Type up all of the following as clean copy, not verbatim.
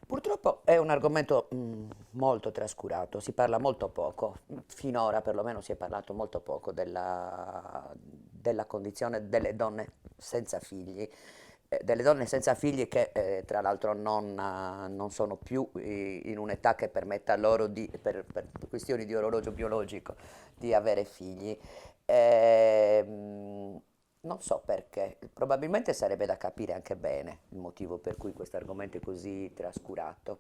Purtroppo è un argomento molto trascurato, si parla molto poco, finora perlomeno si è parlato molto poco della condizione delle donne senza figli, delle donne senza figli che tra l'altro non sono più in un'età che permetta loro per questioni di orologio biologico, di avere figli. Non so perché, probabilmente sarebbe da capire anche bene il motivo per cui questo argomento è così trascurato.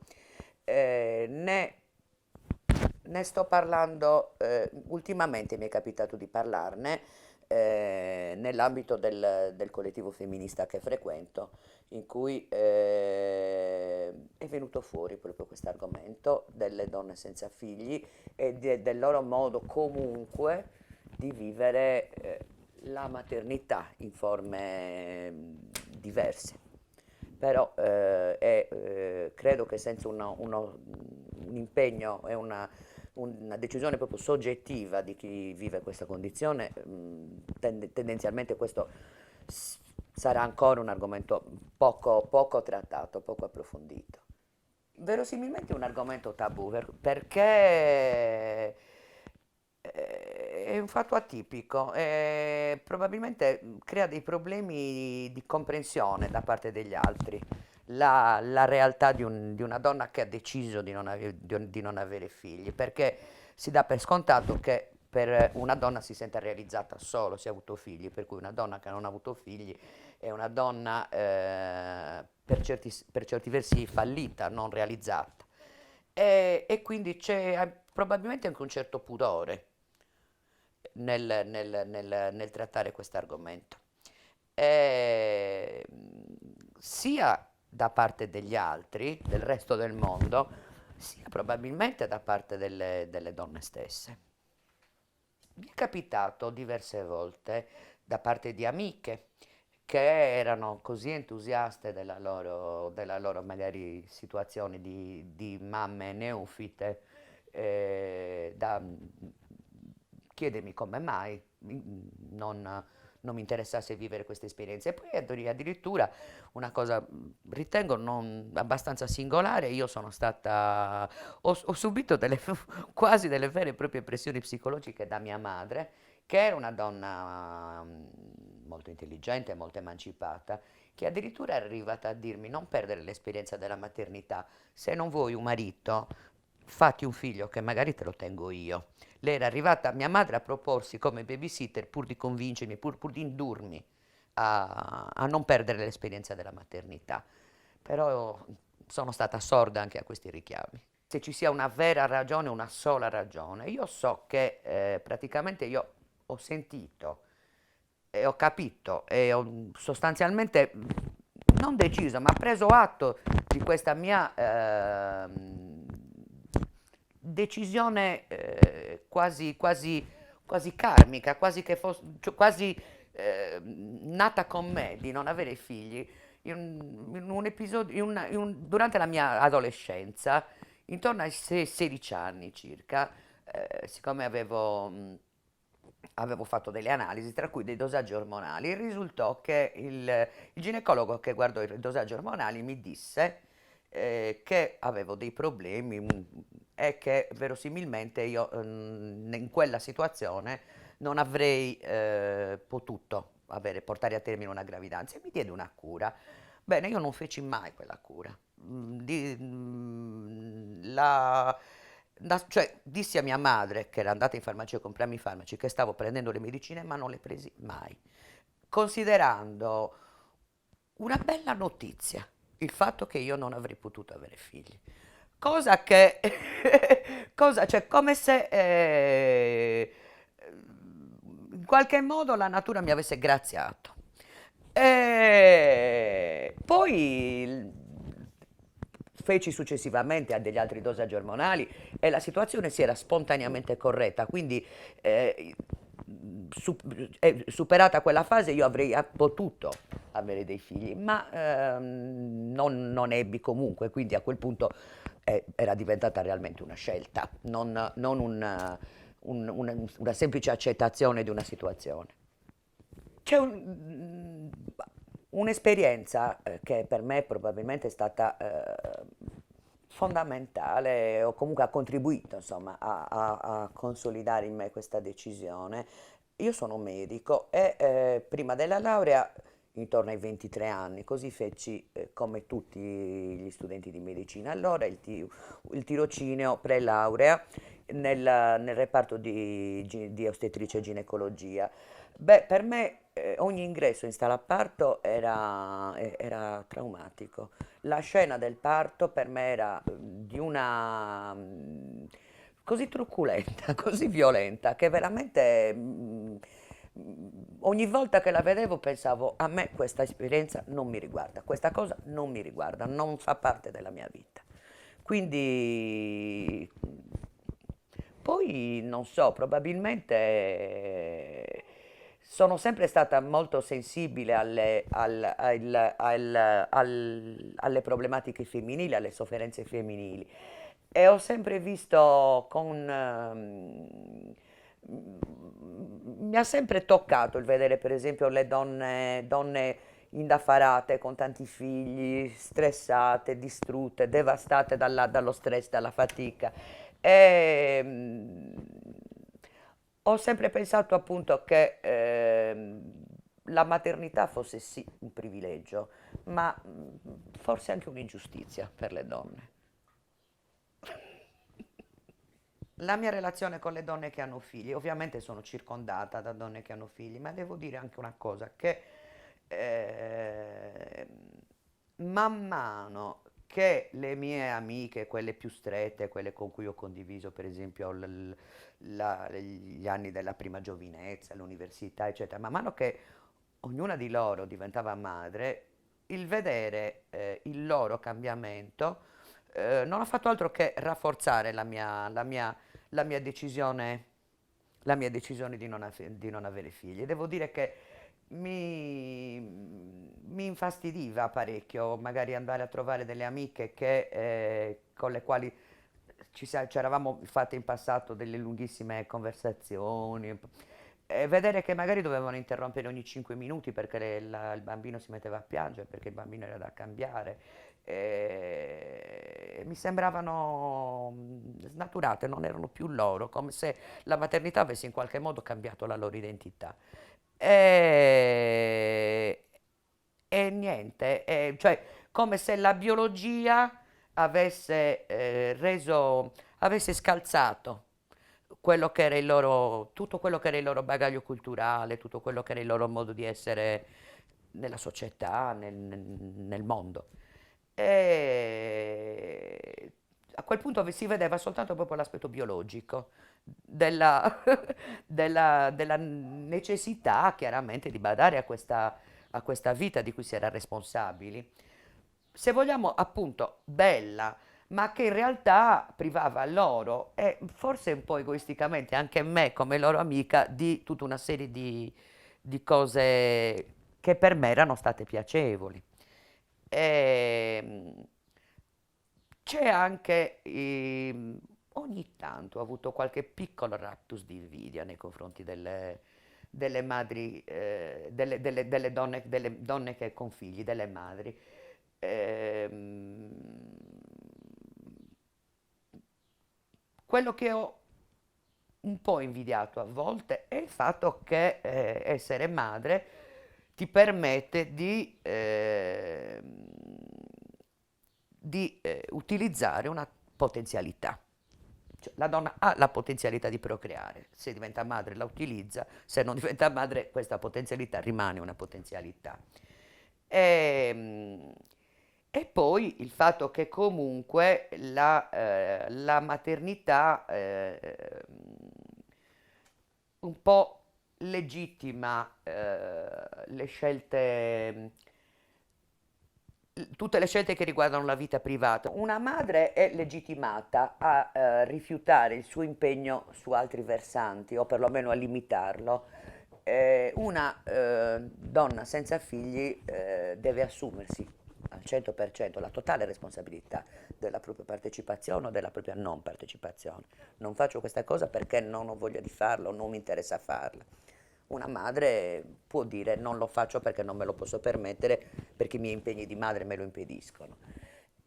Ne sto parlando, ultimamente mi è capitato di parlarne nell'ambito del collettivo femminista che frequento, in cui è venuto fuori proprio questo argomento delle donne senza figli e del loro modo comunque di vivere la maternità in forme diverse. Però credo che senza un impegno e una decisione proprio soggettiva di chi vive questa condizione, tendenzialmente questo sarà ancora un argomento poco trattato, poco approfondito. Verosimilmente è un argomento tabù perché è un fatto atipico e probabilmente crea dei problemi di comprensione da parte degli altri. La realtà di una donna che ha deciso di non avere figli, perché si dà per scontato che per una donna si senta realizzata solo se ha avuto figli, per cui una donna che non ha avuto figli è una donna per certi versi fallita, non realizzata. E quindi c'è probabilmente anche un certo pudore nel trattare questo argomento. Eh, sia da parte degli altri, del resto del mondo, sia probabilmente da parte delle donne stesse. Mi è capitato diverse volte da parte di amiche che erano così entusiaste della loro magari situazione di mamme neofite da chiedermi come mai non mi interessasse vivere queste esperienze. E poi addirittura una cosa ritengo non abbastanza singolare, io sono stata, ho subito quasi delle vere e proprie pressioni psicologiche da mia madre, che era una donna molto intelligente, molto emancipata, che addirittura è arrivata a dirmi non perdere l'esperienza della maternità, se non vuoi un marito, fatti un figlio che magari te lo tengo io. Lei era arrivata, mia madre, a proporsi come babysitter pur di convincermi, pur di indurmi a non perdere l'esperienza della maternità. Però sono stata sorda anche a questi richiami. Se ci sia una vera ragione, una sola ragione. Io so che praticamente io ho sentito e ho capito e ho sostanzialmente non deciso, ma preso atto di questa mia decisione quasi karmica, quasi che fosse, cioè quasi nata con me di non avere figli. In un episodio, durante la mia adolescenza, intorno ai 16 anni circa, siccome avevo fatto delle analisi, tra cui dei dosaggi ormonali, risultò che il ginecologo che guardò i dosaggi ormonali mi disse che avevo dei problemi e che verosimilmente io in quella situazione non avrei potuto portare a termine una gravidanza e mi diede una cura. Bene, io non feci mai quella cura. Cioè, dissi a mia madre, che era andata in farmacia a comprarmi i farmaci, che stavo prendendo le medicine, ma non le presi mai. Considerando una bella notizia il fatto che io non avrei potuto avere figli. Cosa che, cioè, come se in qualche modo la natura mi avesse graziato. E poi feci successivamente a degli altri dosaggi ormonali e la situazione si era spontaneamente corretta, quindi eh, su- superata quella fase io avrei potuto avere dei figli, ma non ebbi comunque, quindi a quel punto era diventata realmente una scelta, non una semplice accettazione di una situazione. C'è un'esperienza che per me probabilmente è stata fondamentale, o comunque ha contribuito, insomma, a consolidare in me questa decisione. Io sono medico e prima della laurea, intorno ai 23 anni, così feci come tutti gli studenti di medicina, allora il tirocinio pre-laurea nel reparto di ostetricia e ginecologia. Beh, per me ogni ingresso in sala parto era traumatico. La scena del parto per me era di una così truculenta, così violenta, che veramente ogni volta che la vedevo pensavo, a me questa esperienza non mi riguarda, questa cosa non mi riguarda, non fa parte della mia vita. Quindi poi non so, probabilmente sono sempre stata molto sensibile alle problematiche femminili, alle sofferenze femminili e ho sempre visto mi ha sempre toccato il vedere per esempio le donne indaffarate con tanti figli, stressate, distrutte, devastate dallo stress, dalla fatica. E, ho sempre pensato appunto che la maternità fosse sì un privilegio, ma forse anche un'ingiustizia per le donne. La mia relazione con le donne che hanno figli, ovviamente sono circondata da donne che hanno figli, ma devo dire anche una cosa, che eh, man mano che le mie amiche, quelle più strette, quelle con cui ho condiviso per esempio gli anni della prima giovinezza, l'università, eccetera, man mano che ognuna di loro diventava madre, il vedere il loro cambiamento non ha fatto altro che rafforzare la mia la mia decisione di non avere figli. Devo dire che mi, mi infastidiva parecchio magari andare a trovare delle amiche con le quali ci eravamo fatte in passato delle lunghissime conversazioni. E vedere che magari dovevano interrompere ogni 5 minuti perché il bambino si metteva a piangere, perché il bambino era da cambiare. Mi sembravano snaturate, non erano più loro, come se la maternità avesse in qualche modo cambiato la loro identità. E, e niente, cioè come se la biologia avesse scalzato quello che era tutto quello che era il loro bagaglio culturale, tutto quello che era il loro modo di essere nella società, nel mondo. E a quel punto si vedeva soltanto proprio l'aspetto biologico della, della necessità chiaramente di badare a questa vita di cui si era responsabili. Se vogliamo appunto bella, ma che in realtà privava loro e forse un po' egoisticamente anche me come loro amica di tutta una serie di cose che per me erano state piacevoli. Ehm, c'è anche, ogni tanto ho avuto qualche piccolo raptus di invidia nei confronti delle madri, delle donne che con figli, delle madri. Ehm, quello che ho un po' invidiato a volte è il fatto che essere madre ti permette di utilizzare una potenzialità. Cioè, la donna ha la potenzialità di procreare, se diventa madre la utilizza, se non diventa madre questa potenzialità rimane una potenzialità. E, e poi il fatto che comunque la maternità un po' legittima le scelte, tutte le scelte che riguardano la vita privata. Una madre è legittimata a rifiutare il suo impegno su altri versanti o perlomeno a limitarlo. Una donna senza figli deve assumersi al 100% la totale responsabilità della propria partecipazione o della propria non partecipazione. Non faccio questa cosa perché non ho voglia di farlo, non mi interessa farla. Una madre può dire non lo faccio perché non me lo posso permettere, perché i miei impegni di madre me lo impediscono.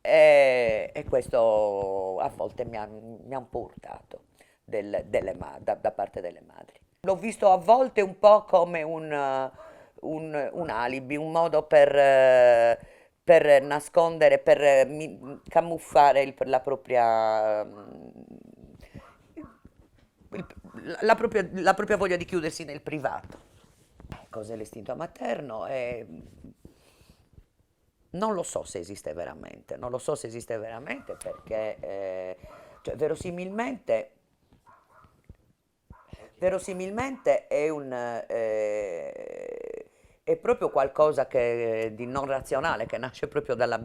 E questo a volte mi ha un po' urtato da parte delle madri. L'ho visto a volte un po' come un alibi, un modo per nascondere, camuffare la propria voglia di chiudersi nel privato. Cos'è l'istinto materno? Non lo so se esiste veramente, non lo so se esiste veramente perché cioè, verosimilmente è proprio qualcosa di non razionale, che nasce proprio dalla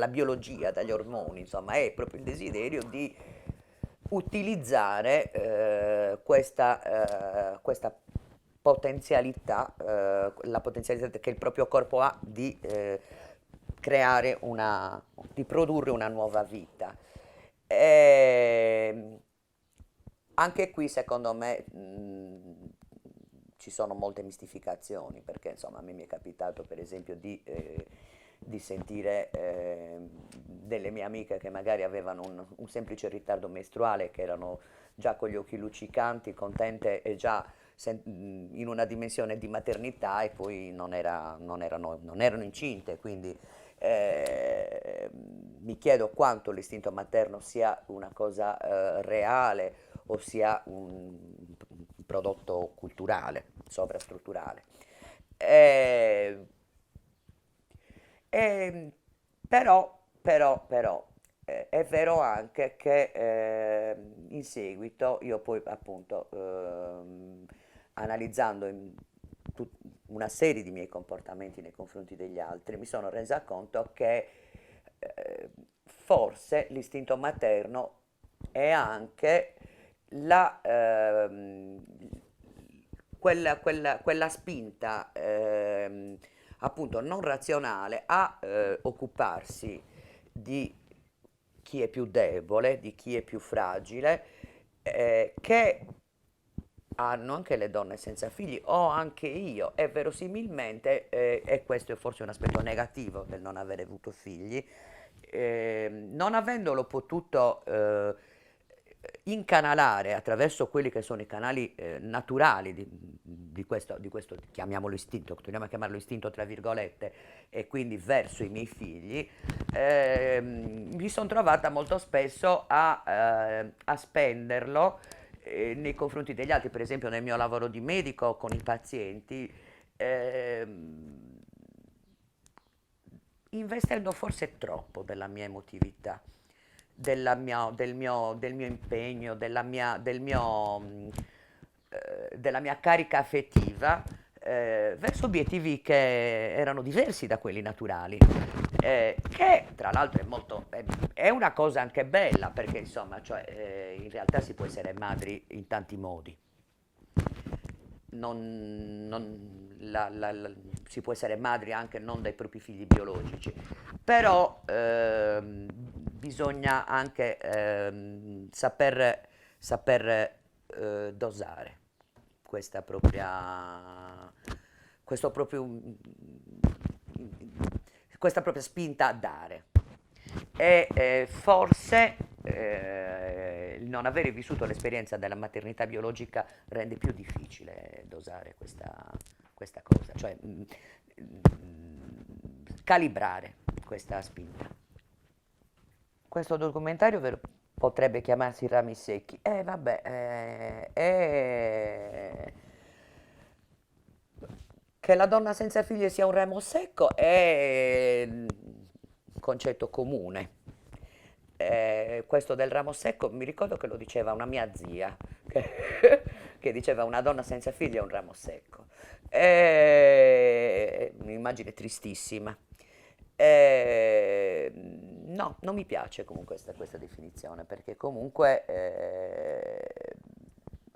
biologia, dagli ormoni, insomma, è proprio il desiderio di utilizzare questa potenzialità, la potenzialità che il proprio corpo ha di creare di produrre una nuova vita. E anche qui, secondo me, ci sono molte mistificazioni, perché insomma a me mi è capitato per esempio di sentire delle mie amiche che magari avevano un semplice ritardo mestruale, che erano già con gli occhi luccicanti, contente e già in una dimensione di maternità e poi non erano incinte, quindi mi chiedo quanto l'istinto materno sia una cosa reale o sia un prodotto culturale, sovrastrutturale. Eh, e- però, è vero anche che in seguito io poi appunto analizzando una serie di miei comportamenti nei confronti degli altri mi sono resa conto che forse l'istinto materno è anche la, quella spinta appunto non razionale a occuparsi di chi è più debole, di chi è più fragile, che hanno anche le donne senza figli o anche io e verosimilmente, e questo è forse un aspetto negativo del non avere avuto figli, non avendolo potuto incanalare attraverso quelli che sono i canali naturali di questo, chiamiamolo istinto, torniamo a chiamarlo istinto tra virgolette, e quindi verso i miei figli, mi sono trovata molto spesso a spenderlo nei confronti degli altri, per esempio nel mio lavoro di medico con i pazienti, ehm, investendo forse troppo della mia emotività, del mio impegno, della mia carica affettiva verso obiettivi che erano diversi da quelli naturali, che tra l'altro è una cosa anche bella, perché insomma, cioè, in realtà si può essere madri in tanti modi. Si può essere madri anche non dai propri figli biologici, però bisogna anche saper dosare questa propria, questo proprio, questa propria spinta a dare. E forse il non avere vissuto l'esperienza della maternità biologica rende più difficile dosare questa cosa, cioè calibrare questa spinta. Questo documentario potrebbe chiamarsi Rami secchi. Vabbè, che la donna senza figli sia un ramo secco è un concetto comune. Questo del ramo secco mi ricordo che lo diceva una mia zia, che, che diceva una donna senza figli è un ramo secco. Un'immagine tristissima. No, non mi piace comunque questa definizione, perché comunque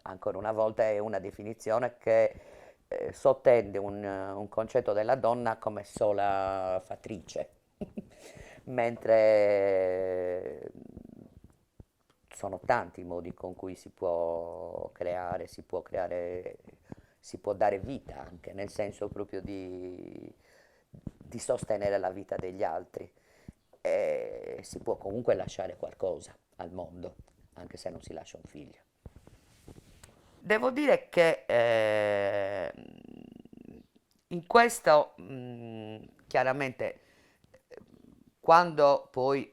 ancora una volta è una definizione che sottende un concetto della donna come sola fattrice, mentre sono tanti i modi con cui si può dare vita anche, nel senso proprio di sostenere la vita degli altri. si può comunque lasciare qualcosa al mondo, anche se non si lascia un figlio. Devo dire che in questo, chiaramente, quando poi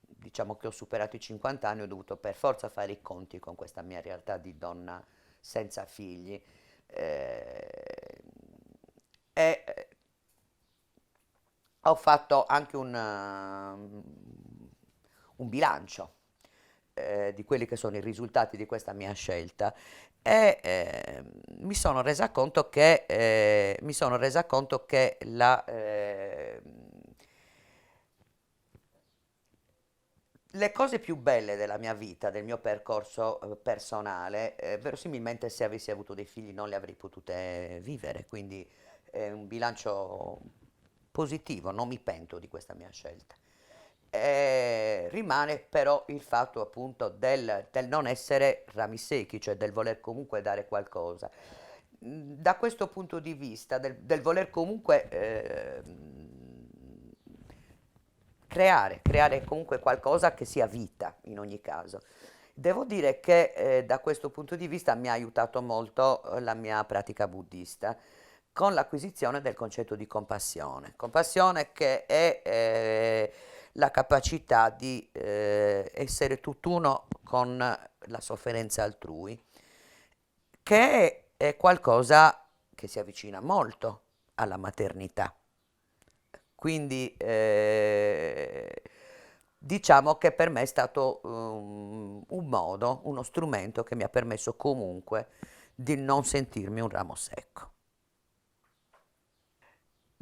diciamo che ho superato i 50 anni, ho dovuto per forza fare i conti con questa mia realtà di donna senza figli. eh, e ho fatto anche un bilancio di quelli che sono i risultati di questa mia scelta e mi sono resa conto che le cose più belle della mia vita, del mio percorso personale, verosimilmente se avessi avuto dei figli non le avrei potute vivere, quindi è un bilancio positivo, non mi pento di questa mia scelta. Rimane però il fatto appunto del non essere rami secchi, cioè del voler comunque dare qualcosa. Da questo punto di vista, del voler comunque creare comunque qualcosa che sia vita in ogni caso. Devo dire che da questo punto di vista mi ha aiutato molto la mia pratica buddista con l'acquisizione del concetto di compassione. Compassione che è la capacità di essere tutt'uno con la sofferenza altrui, che è qualcosa che si avvicina molto alla maternità. Quindi diciamo che per me è stato un modo, uno strumento che mi ha permesso comunque di non sentirmi un ramo secco.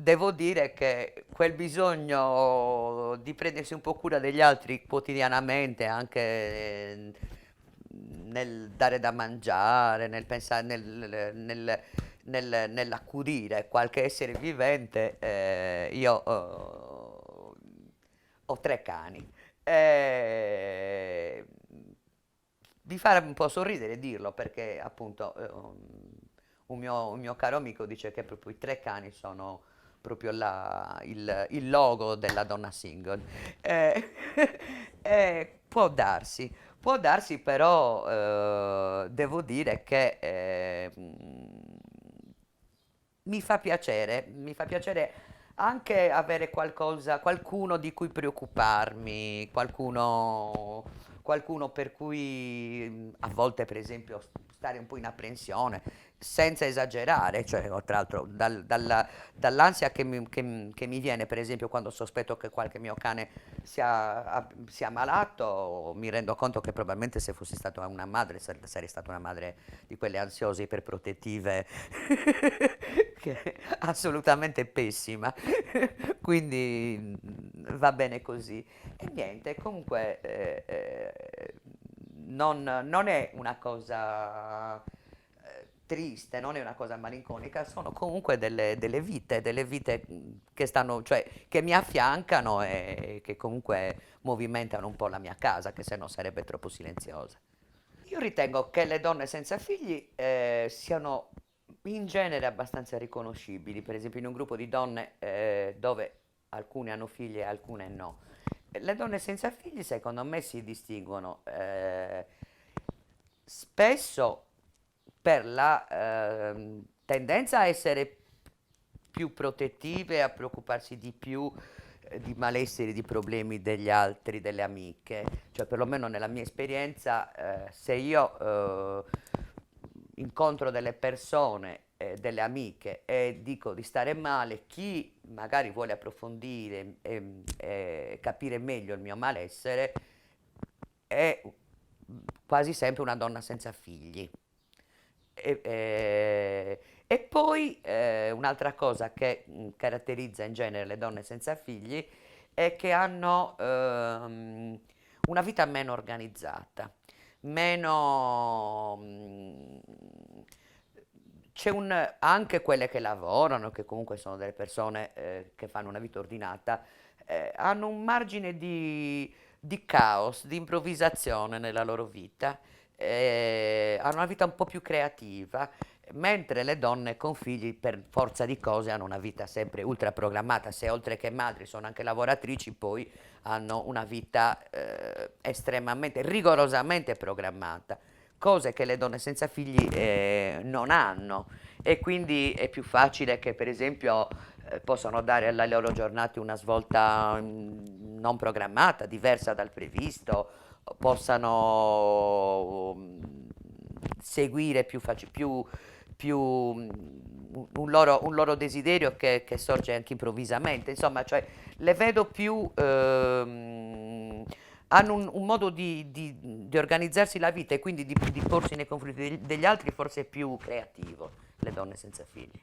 Devo dire che quel bisogno di prendersi un po' cura degli altri quotidianamente, anche nel dare da mangiare, nel pensare, nell'accudire qualche essere vivente, io ho tre cani. Eh, Mi fa un po' sorridere dirlo perché appunto un mio caro amico dice che proprio i tre cani sono proprio il logo della donna single. Eh, può darsi però devo dire che mi fa piacere anche avere qualcosa, qualcuno di cui preoccuparmi, qualcuno per cui a volte per esempio stare un po' in apprensione, senza esagerare, cioè tra l'altro dall'ansia che mi viene per esempio quando sospetto che qualche mio cane sia malato, mi rendo conto che probabilmente se fossi stata una madre sarei stata una madre di quelle ansiose iperprotettive che è assolutamente pessima. Quindi va bene così. E niente, comunque non è una cosa triste, non è una cosa malinconica, sono comunque delle vite che stanno, cioè che mi affiancano e che comunque movimentano un po' la mia casa, che se no sarebbe troppo silenziosa. Io ritengo che le donne senza figli siano in genere abbastanza riconoscibili, per esempio in un gruppo di donne dove alcune hanno figli e alcune no. Le donne senza figli secondo me si distinguono spesso per la tendenza a essere più protettive, a preoccuparsi di più di malesseri, di problemi degli altri, delle amiche. Cioè, perlomeno nella mia esperienza, se io incontro delle persone, delle amiche e dico di stare male, chi magari vuole approfondire e capire meglio il mio malessere è quasi sempre una donna senza figli. E poi un'altra cosa che caratterizza in genere le donne senza figli è che hanno una vita meno organizzata, meno... c'è anche quelle che lavorano, che comunque sono delle persone che fanno una vita ordinata, hanno un margine di caos, di improvvisazione nella loro vita, hanno una vita un po' più creativa mentre le donne con figli per forza di cose hanno una vita sempre ultra programmata, se oltre che madri sono anche lavoratrici, poi hanno una vita estremamente, rigorosamente programmata, cose che le donne senza figli non hanno, e quindi è più facile che per esempio possano dare alle loro giornate una svolta non programmata, diversa dal previsto, possano seguire un loro desiderio che sorge anche improvvisamente. Insomma, cioè, le vedo più, hanno un modo di organizzarsi la vita e quindi di porsi nei confronti degli altri forse più creativo, le donne senza figli.